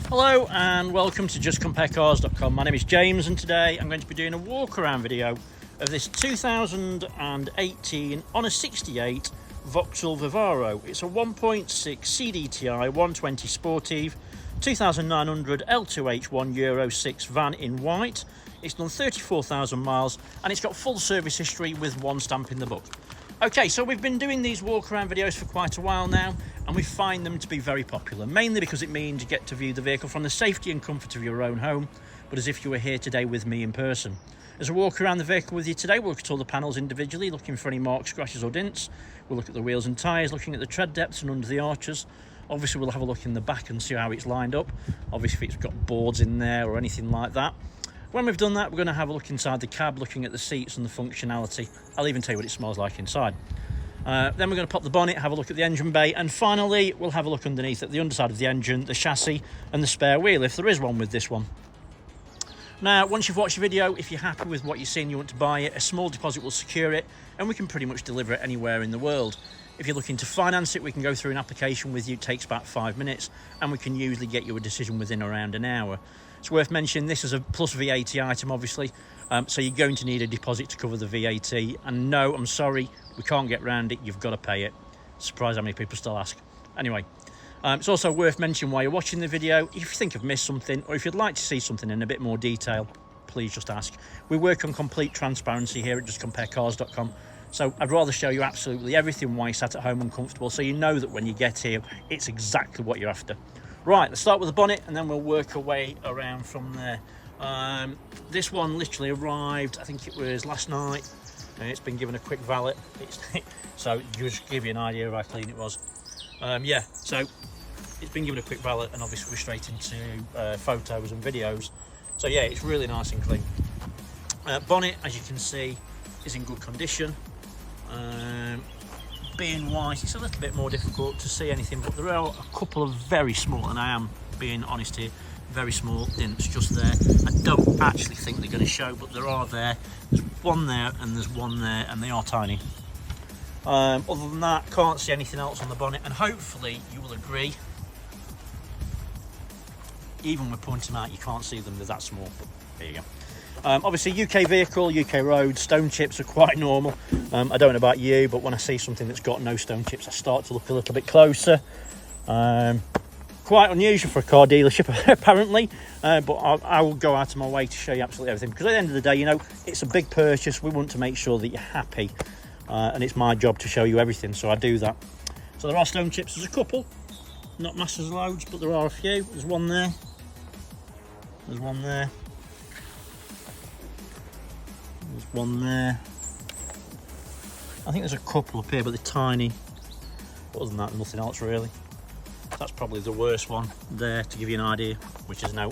Hello and welcome to justcomparecars.com. My name is James and today I'm going to be doing a walk around video of this 2018 on a 68 Vauxhall Vivaro. It's a 1.6CDTI120 Sportive 2900 L2H1 Euro 6 van in white. It's done 34,000 miles and it's got full service history with one stamp in the book. Okay, so we've been doing these walk around videos for quite a while now and we find them to be very popular, mainly because it means you get to view the vehicle from the safety and comfort of your own home, but as if you were here today with me in person. As I walk around the vehicle with you today, we'll look at all the panels individually, looking for any marks, scratches or dints. We'll look at the wheels and tyres, looking at the tread depths and under the arches. Obviously we'll have a look in the back and see how it's lined up, obviously if it's got boards in there or anything like that. When we've done that, we're going to have a look inside the cab, looking at the seats and the functionality. I'll even tell you what it smells like inside. Then we're going to pop the bonnet, have a look at the engine bay, and finally we'll have a look underneath at the underside of the engine, the chassis and the spare wheel, if there is one with this one. Now, once you've watched the video, if you're happy with what you're seeing, you want to buy it, a small deposit will secure it, and we can pretty much deliver it anywhere in the world. If you're looking to finance it, we can go through an application with you, it takes about 5 minutes, and we can usually get you a decision within around an hour. It's worth mentioning this is a plus VAT item, obviously, so you're going to need a deposit to cover the VAT. And no, I'm sorry, we can't get round it, you've got to pay it. Surprised how many people still ask. Anyway, it's also worth mentioning while you're watching the video, if you think I've missed something, or if you'd like to see something in a bit more detail, please just ask. We work on complete transparency here at justcomparecars.com, so I'd rather show you absolutely everything while you're sat at home and comfortable, so you know that when you get here, it's exactly what you're after. Right, let's start with the bonnet and then we'll work our way around from there. This one literally arrived, I think it was last night, and it's been given a quick valet. So just give you an idea of how clean it was. Yeah, so it's been given a quick valet and obviously we're straight into photos and videos. So yeah, it's really nice and clean. Bonnet, as you can see, is in good condition. Being white, it's a little bit more difficult to see anything, but there are a couple of very small, and I am being honest here, very small dints just there. I don't actually think they're going to show, but there are there. There's one there and there's one there, and they are tiny. Other than that, can't see anything else on the bonnet, and hopefully you will agree, even with pointing them out, you can't see them, they're that small, but there you go. Obviously UK vehicle, UK road, stone chips are quite normal. I don't know about you, but when I see something that's got no stone chips, I start to look a little bit closer. Quite unusual for a car dealership apparently, but I will go out of my way to show you absolutely everything, because at the end of the day, you know, it's a big purchase. We want to make sure that you're happy, and it's my job to show you everything, so I do that. So there are stone chips, there's a couple, not masses loads, but there are a few. There's one there, there's one there, there's one there. I think there's a couple up here, but they're tiny. Other than that, nothing else really. That's probably the worst one there, to give you an idea, which is no.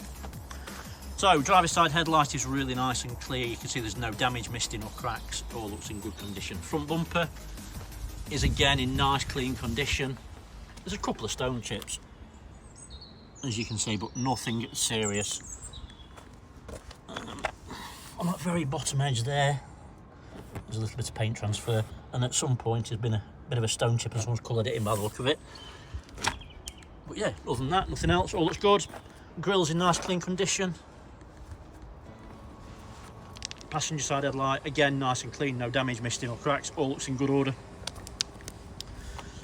So, driver's side headlight is really nice and clear. You can see there's no damage, misting or cracks. All looks in good condition. Front bumper is again in nice, clean condition. There's a couple of stone chips, as you can see, but nothing serious. On that very bottom edge there, there's a little bit of paint transfer, and at some point there's been a bit of a stone chip and someone's coloured it in by the look of it. But yeah, other than that, nothing else, all looks good. Grill's in nice clean condition. Passenger side headlight, again nice and clean, no damage, misting or cracks, all looks in good order.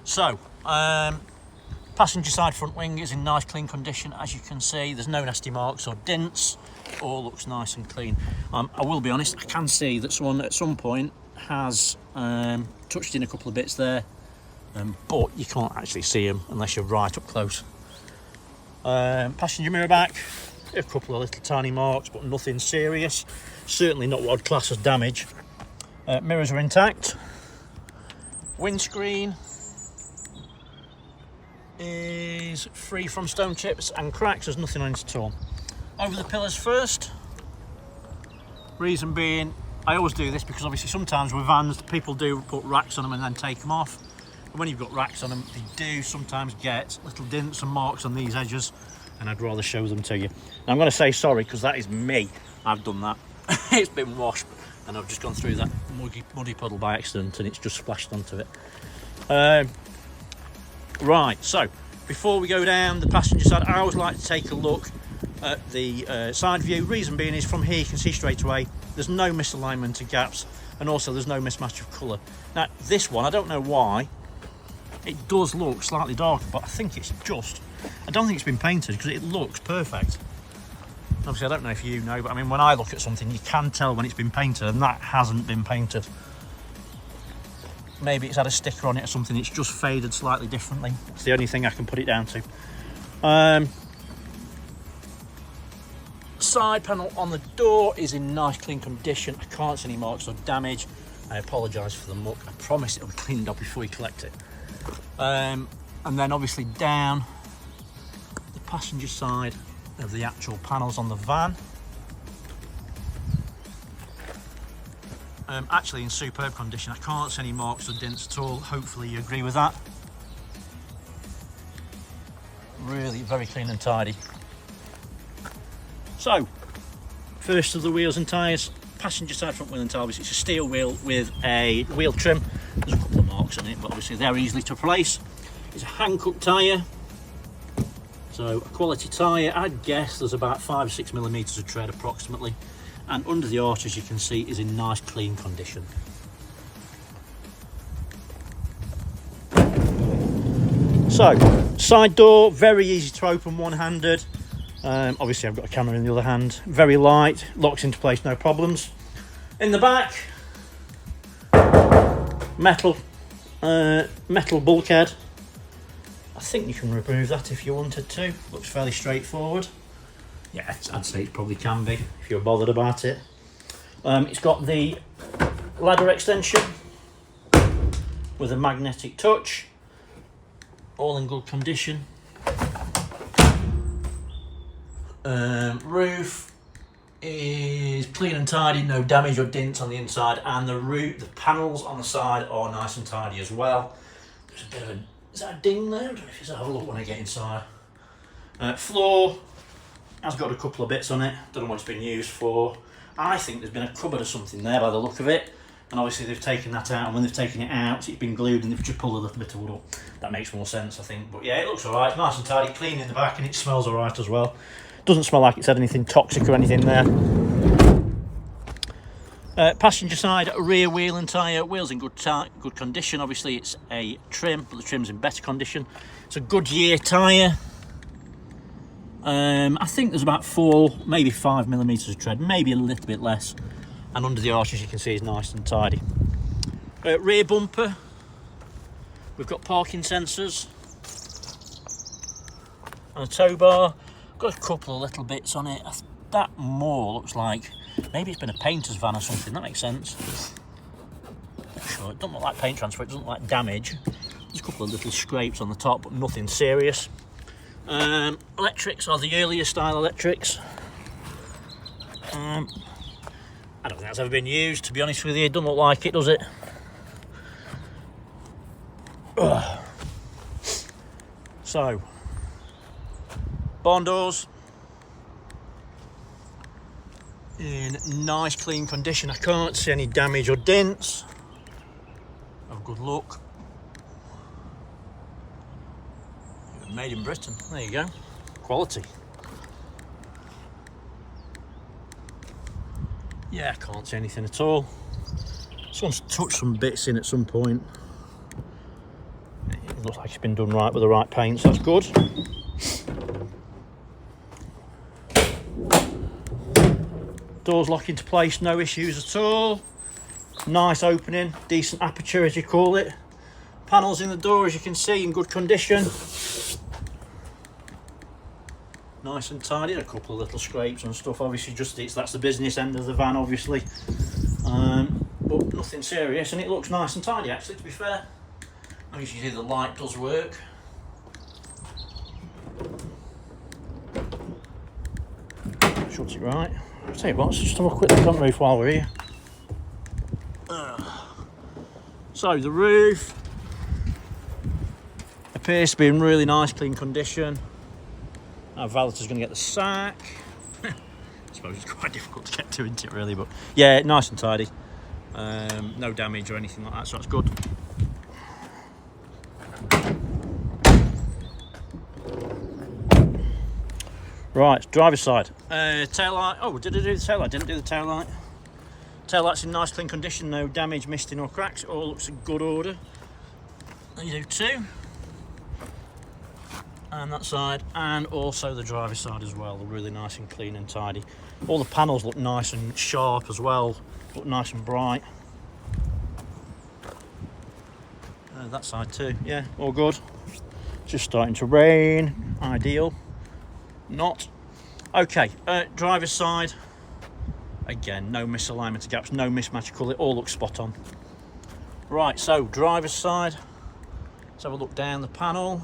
So, passenger side front wing is in nice clean condition, as you can see. There's no nasty marks or dints, all looks nice and clean. I will be honest, I can see that someone at some point has touched in a couple of bits there, but you can't actually see them unless you're right up close. Passenger mirror back, a couple of little tiny marks, but nothing serious. Certainly not what I'd class as damage. Mirrors are intact. Windscreen is free from stone chips and cracks, there's nothing on it at all. Over the pillars first. Reason being, I always do this because obviously sometimes with vans, people do put racks on them and then take them off. And when you've got racks on them, they do sometimes get little dints and marks on these edges, and I'd rather show them to you. Now I'm going to say sorry because that is me. I've done that. It's been washed and I've just gone through that muddy puddle by accident and it's just splashed onto it. Right, so Before we go down the passenger side, I always like to take a look at the side view. Reason being is from here you can see straight away there's no misalignment of gaps, and also there's no mismatch of colour. Now this one, I don't know why, it does look slightly darker, but I think it's just, I don't think it's been painted because it looks perfect. Obviously I don't know if you know, but I mean when I look at something you can tell when it's been painted, and that hasn't been painted. Maybe it's had a sticker on it or something, it's just faded slightly differently. It's the only thing I can put it down to. Side panel on the door is in nice clean condition. I can't see any marks or damage. I apologise for the muck. I promise it'll be cleaned up before you collect it. And then obviously down the passenger side of the actual panels on the van. Actually in superb condition. I can't see any marks or dents at all. Hopefully you agree with that. Really very clean and tidy. So, first of the wheels and tyres, passenger side front wheel and tyre. It's a steel wheel with a wheel trim. There's a couple of marks on it, but obviously they're easily to replace. It's a hand-cut tyre, so a quality tyre. I'd guess there's about 5 or 6 millimetres of tread approximately, and under the arch, as you can see, is in nice clean condition. So, side door, very easy to open one-handed. Obviously I've got a camera in the other hand. Very light, locks into place, no problems. In the back, metal bulkhead. I think you can remove that if you wanted to. Looks fairly straightforward. Yeah, I'd say it probably can be if you're bothered about it. It's got the ladder extension with a magnetic touch, all in good condition. Roof is clean and tidy, no damage or dents on the inside, and the panels on the side are nice and tidy as well. There's a bit of a, is that a ding there? I don't know if you have a look when I get inside. Floor has got a couple of bits on it, don't know what it's been used for. I think there's been a cupboard or something there by the look of it, and obviously they've taken that out, and when they've taken it out it's been glued and they've just pulled a little bit of wood up. That makes more sense I think, but yeah, it looks alright, nice and tidy, clean in the back, and it smells alright as well. Doesn't smell like it's had anything toxic or anything there. Passenger side rear wheel and tyre, wheels in good condition. Obviously it's a trim, but the trim's in better condition. It's a Goodyear tyre. I think there's about 4, maybe 5 millimetres of tread, maybe a little bit less. And under the arch, as you can see, is nice and tidy. Rear bumper, we've got parking sensors and a tow bar. Got a couple of little bits on it. That more looks like maybe it's been a painter's van or something. That makes sense. Not sure. It doesn't look like paint transfer. It doesn't look like damage. There's a couple of little scrapes on the top, but nothing serious. Electrics are the earlier style electrics. I don't think that's ever been used, to be honest with you. It doesn't look like it, does it? Ugh. So, barn doors in nice clean condition. I can't see any damage or dents. Have a good look. Made in Britain, there you go. Quality. Yeah, I can't see anything at all. Someone's touched some bits in at some point. It looks like it's been done right with the right paint, so that's good. Doors lock into place, no issues at all. Nice opening, decent aperture as you call it. Panels in the door, as you can see, in good condition. Nice and tidy. A couple of little scrapes and stuff, obviously that's the business end of the van, obviously. But nothing serious, and it looks nice and tidy actually, to be fair. As you can see, the light does work. Shut it right. I'll tell you what, let's just have a quick look on the roof while we're here. So the roof appears to be in really nice clean condition. Our valeter's going to get the sack. I suppose it's quite difficult to get to, isn't it, really? But yeah, nice and tidy. No damage or anything like that, so that's good. Right, driver's side. Tail light. Oh, did I do the tail light? Didn't do the tail light. Tail light's in nice clean condition, no damage, misting or cracks. It all looks in good order. There you do too. And that side, and also the driver's side as well. They're really nice and clean and tidy. All the panels look nice and sharp as well. Look nice and bright. That side too. Yeah, all good. Just starting to rain. Ideal. Not. Okay, driver's side. Again, no misalignment of gaps, no mismatch of colour. It all looks spot on. Right, so driver's side. Let's have a look down the panel.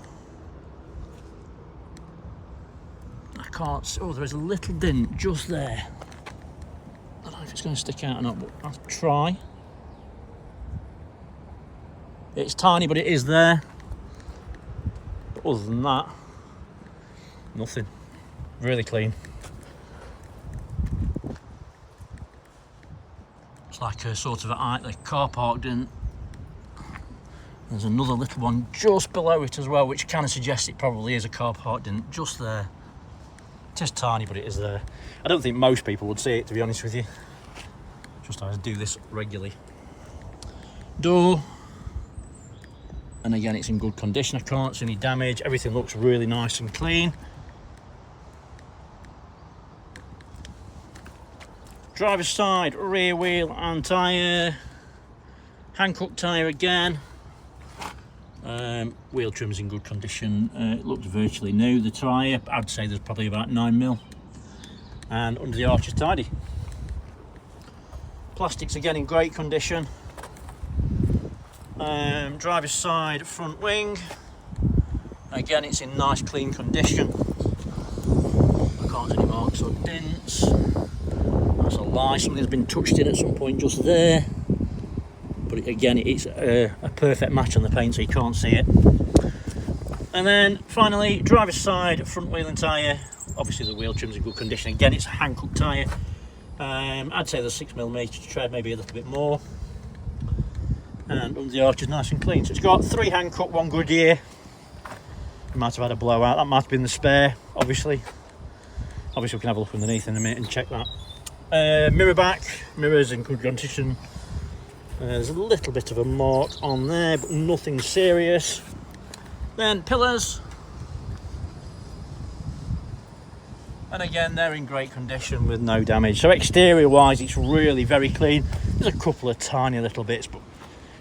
I can't see. Oh, there is a little dent just there. I don't know if it's going to stick out or not, but I'll try. It's tiny, but it is there. But other than that, nothing. Really clean. It's like a sort of a car park didn't. There's another little one just below it as well, which kind of suggests it probably is a car park didn't, just there. It is tiny, but it is there. I don't think most people would see it, to be honest with you. Just I do this regularly. Door. And again, it's in good condition. I can't see any damage. Everything looks really nice and clean. Driver's side, rear wheel and tyre. Hankook tyre again. Wheel trim's in good condition. It looks virtually new. The tyre, I'd say there's probably about 9mm. And under the arch is tidy. Plastics again in great condition. Driver's side, front wing. Again, it's in nice clean condition. I can't see any marks or dents. That's a lie, something's been touched in at some point just there. But again, it's a perfect match on the paint, so you can't see it. And then finally, driver's side, front wheel and tyre. Obviously the wheel trim's in good condition. Again, it's a Hankook tyre. I'd say there's 6mm tread, maybe a little bit more. And under the arch is nice and clean. So it's got 3 Hankook, 1 Goodyear. It might have had a blowout. That might have been the spare, obviously. Obviously we can have a look underneath in a minute and check that. Mirror back, mirrors in good condition. There's a little bit of a mark on there, but nothing serious. Then pillars. And again, they're in great condition with no damage. So exterior wise, it's really very clean. There's a couple of tiny little bits, but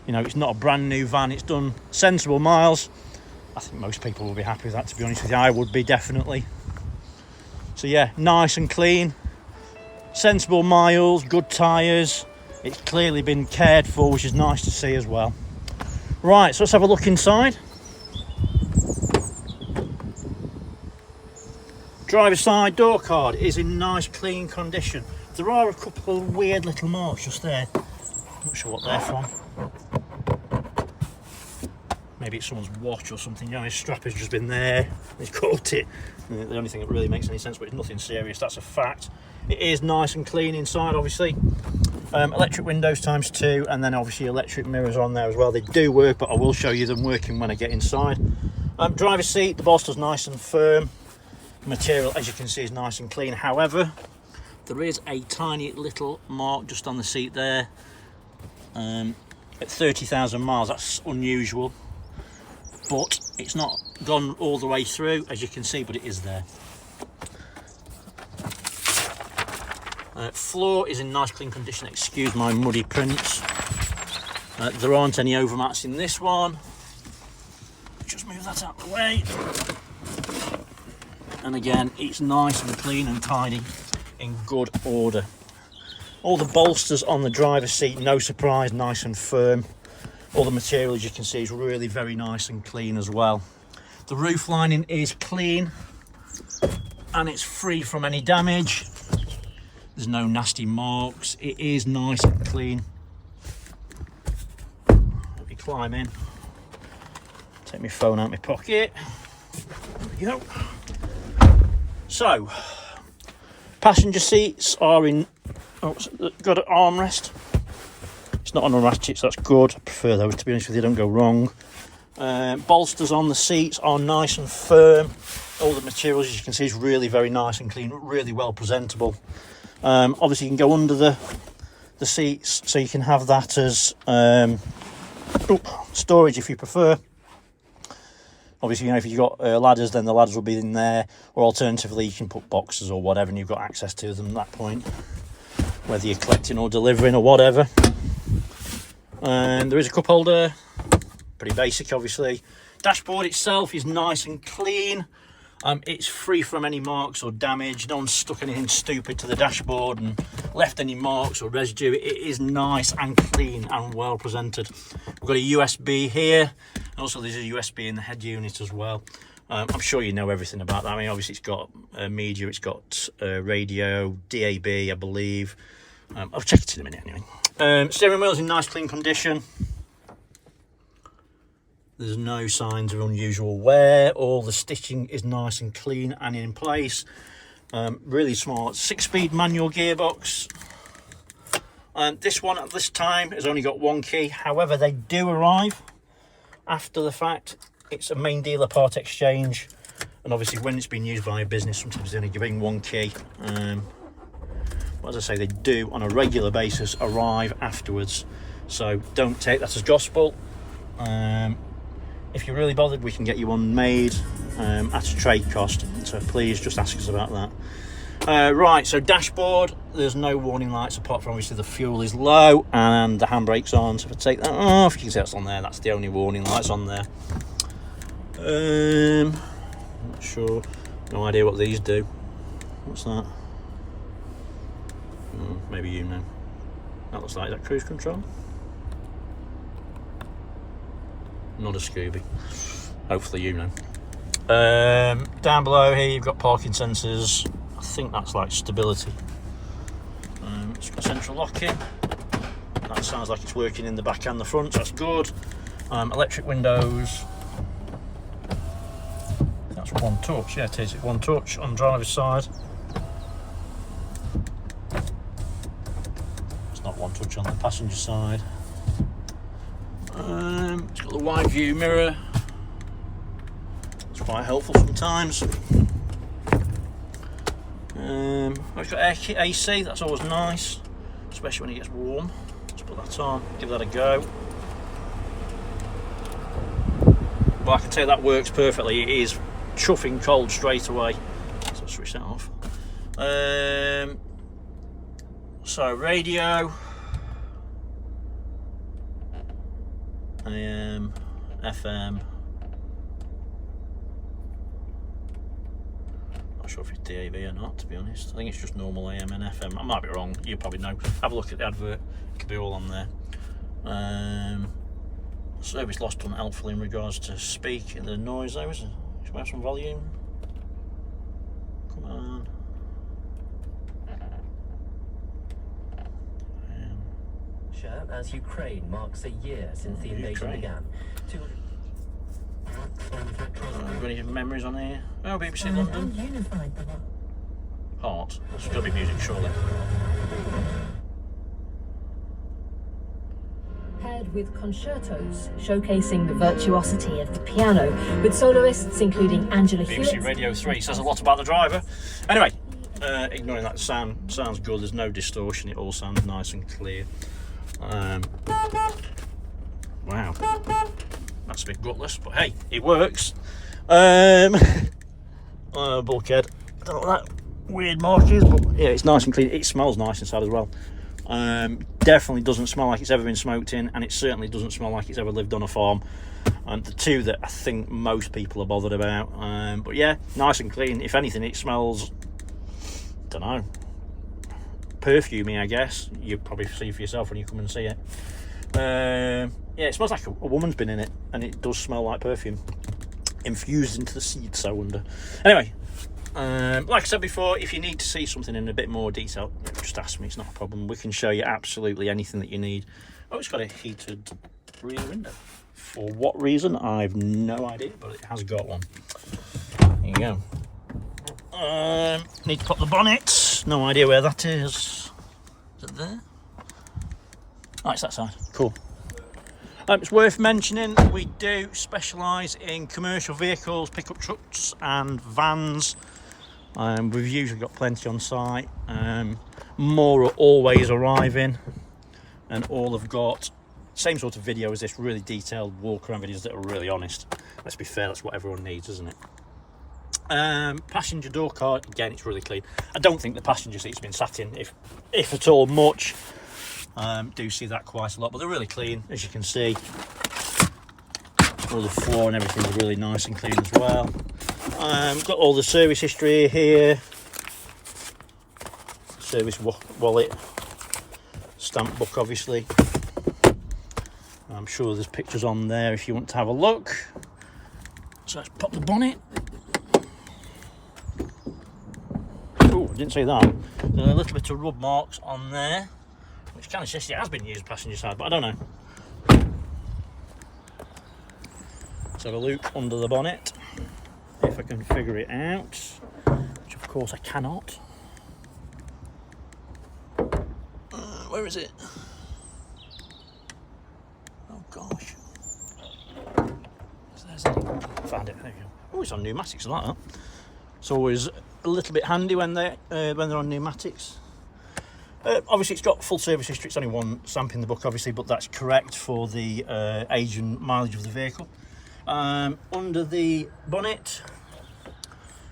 you know, it's not a brand new van. It's done sensible miles. I think most people will be happy with that, to be honest with you. I would be, definitely. So yeah, nice and clean. Sensible miles, good tyres. It's clearly been cared for, which is nice to see as well. Right, so let's have a look inside. Driver's side door card is in nice clean condition. There are a couple of weird little marks just there. Not sure what they're from. Maybe it's someone's watch or something. You know, his strap has just been there. He's caught it. The only thing that really makes any sense, but it's nothing serious. That's a fact. It is nice and clean inside, obviously. Electric windows ×2, and then obviously electric mirrors on there as well. They do work, but I will show you them working when I get inside. Driver's seat, the bolster's nice and firm. The material, as you can see, is nice and clean. However, there is a tiny little mark just on the seat there. At 30,000 miles, that's unusual. But it's not gone all the way through, as you can see, but it is there. Floor is in nice clean condition. Excuse my muddy prints. There aren't any overmats in this one. Just move that out of the way. And again, it's nice and clean and tidy, in good order. All the bolsters on the driver's seat, no surprise, nice and firm. All the material, as you can see, is really very nice and clean as well. The roof lining is clean and it's free from any damage. There's no nasty marks. It is nice and clean. Let me climb in. Take my phone out of my pocket. There we go. So, passenger seats are in, got an armrest. It's not on a ratchet, so that's good. I prefer those, to be honest with you, don't go wrong. Bolsters on the seats are nice and firm. All the materials, as you can see, is really very nice and clean, really well presentable. Obviously, you can go under the seats, so you can have that as storage if you prefer. Obviously, you know, if you've got ladders, then the ladders will be in there, or alternatively, you can put boxes or whatever, and you've got access to them at that point, whether you're collecting or delivering or whatever. And there is a cup holder, pretty basic, obviously. Dashboard itself is nice and clean. It's free from any marks or damage. No one's stuck anything stupid to the dashboard and left any marks or residue. It is nice and clean and well presented. We've got a USB here. Also, there's a USB in the head unit as well. I'm sure you know everything about that. I mean, obviously, it's got media, it's got radio, DAB, I believe. I'll check it in a minute anyway. Steering wheel's in nice, clean condition. There's no signs of unusual wear. All the stitching is nice and clean and in place. Really smart 6-speed manual gearbox. This one at this time has only got one key. However, they do arrive after the fact. It's a main dealer part exchange, and obviously when it's been used by a business, sometimes they only giving one key. But as I say, they do on a regular basis arrive afterwards, so don't take that as gospel. If you're really bothered, we can get you one made at a trade cost, so please just ask us about that. Right, so dashboard, there's no warning lights apart from obviously the fuel is low and the handbrake's on. So if I take that off, you can see that's on there. That's the only warning lights on there. Not sure, no idea what these do. What's that? Maybe you know. That looks like that cruise control. Not a Scooby. Hopefully you know. Down below here you've got parking sensors. I think that's like stability. It's got central locking. That sounds like it's working in the back and the front, so that's good. Electric windows. That's one touch. Yeah, it is. It's one touch on the driver's side. It's not one touch on the passenger side. It's got the wide view mirror. It's quite helpful sometimes. It's got AC, that's always nice, especially when it gets warm. Let's put that on, give that a go. Well, I can tell you that works perfectly. It is chuffing cold straight away. So I'll switch that off. So radio. AM, FM. Not sure if it's DAB or not, to be honest. I think it's just normal AM and FM. I might be wrong. You probably know. Have a look at the advert. It could be all on there. Service lost unhelpful in regards to speak and the noise. Though, is it? Should we have some volume? Come on. As Ukraine marks a year since the invasion began. Have got any memories on here? Oh, BBC London. Heart. There's got to be music, surely. Paired with concertos showcasing the virtuosity of the piano, with soloists including Angela Hewitt. BBC Radio 3 says a lot about the driver. Anyway, ignoring that sounds good. There's no distortion. It all sounds nice and clear. Wow, that's a bit gutless, but hey, it works. Bulkhead. I don't know what that weird mark is, but yeah, it's nice and clean. It smells nice inside as well. Definitely doesn't smell like it's ever been smoked in, and it certainly doesn't smell like it's ever lived on a farm. And the two that I think most people are bothered about. But yeah, nice and clean. If anything, it smells, don't know, perfumey, I guess. You'll probably see for yourself when you come and see it. Yeah, it smells like a woman's been in it, and it does smell like perfume infused into the seeds, I wonder. Anyway, like I said before, if you need to see something in a bit more detail, just ask me. It's not a problem. We can show you absolutely anything that you need. Oh, it's got a heated rear window. For what reason, I've no idea, but it has got one. There you go. Need to pop the bonnet. No idea where that is. Is it there? Oh, it's that side. Cool. It's worth mentioning we do specialise in commercial vehicles, pickup trucks and vans. We've usually got plenty on site. More are always arriving, and all have got same sort of video as this, really detailed walk around videos that are really honest. Let's be fair, that's what everyone needs, isn't it? Passenger door card, again, it's really clean. I don't think the passenger seat's been sat in, if at all much. Do see that quite a lot, but they're really clean, as you can see. All the floor and everything is really nice and clean as well. Got all the service history here. Service wallet, stamp book, obviously. I'm sure there's pictures on there if you want to have a look. So let's pop the bonnet. Oh, I didn't see that. There's a little bit of rub marks on there, which kind of suggests it has been used passenger side, but I don't know. Let's have a look under the bonnet, if I can figure it out, which of course I cannot. Where is it? Oh gosh. Found it. There you go. Oh, it's on pneumatics like that. It's always a little bit handy when they're on pneumatics. Obviously, it's got full service history. It's only one stamp in the book, obviously, but that's correct for the age and mileage of the vehicle. Under the bonnet,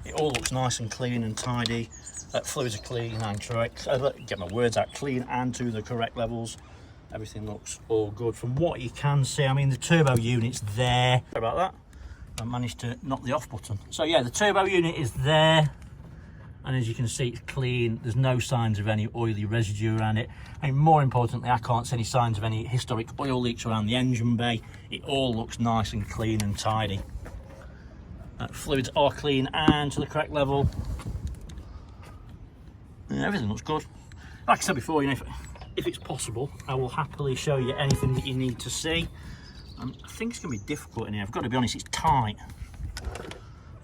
it all looks nice and clean and tidy. Fluids are clean and correct. Get my words out, clean and to the correct levels. Everything looks all good from what you can see. I mean, the turbo unit's there. Sorry about that. I managed to knock the off button. So yeah, the turbo unit is there, and as you can see, it's clean. There's no signs of any oily residue around it. And more importantly, I can't see any signs of any historic oil leaks around the engine bay. It all looks nice and clean and tidy. Fluids are clean and to the correct level. Yeah, everything looks good. Like I said before, you know, if it's possible, I will happily show you anything that you need to see. I think it's going to be difficult in here. I've got to be honest, it's tight.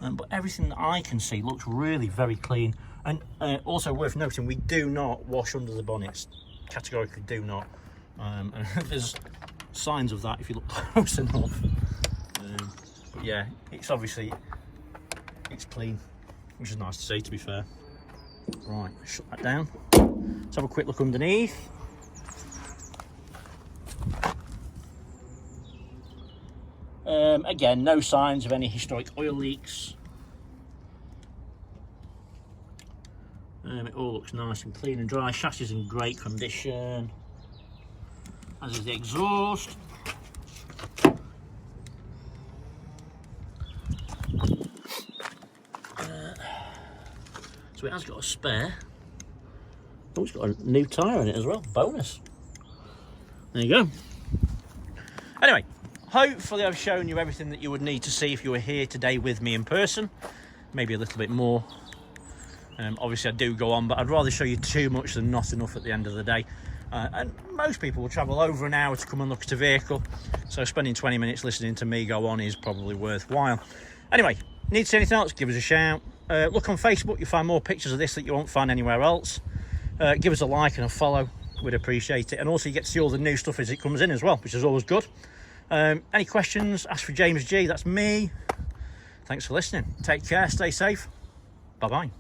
But everything that I can see looks really very clean. And also worth noting, we do not wash under the bonnets. Categorically do not. And there's signs of that if you look close enough. But yeah, it's obviously, it's clean, which is nice to see, to be fair. Right, shut that down. Let's have a quick look underneath. Again, no signs of any historic oil leaks. It all looks nice and clean and dry. Chassis is in great condition, as is the exhaust. So it has got a spare. Oh, it's got a new tyre in it as well. Bonus. There you go. Anyway, hopefully I've shown you everything that you would need to see if you were here today with me in person. Maybe a little bit more. Obviously I do go on, but I'd rather show you too much than not enough at the end of the day. And most people will travel over an hour to come and look at a vehicle, so spending 20 minutes listening to me go on is probably worthwhile. Anyway, need to see anything else, give us a shout. Look on Facebook, you'll find more pictures of this that you won't find anywhere else. Give us a like and a follow, we'd appreciate it. And also you get to see all the new stuff as it comes in as well, which is always good. Any questions, ask for James G, that's me. Thanks for listening. Take care, stay safe. Bye-bye.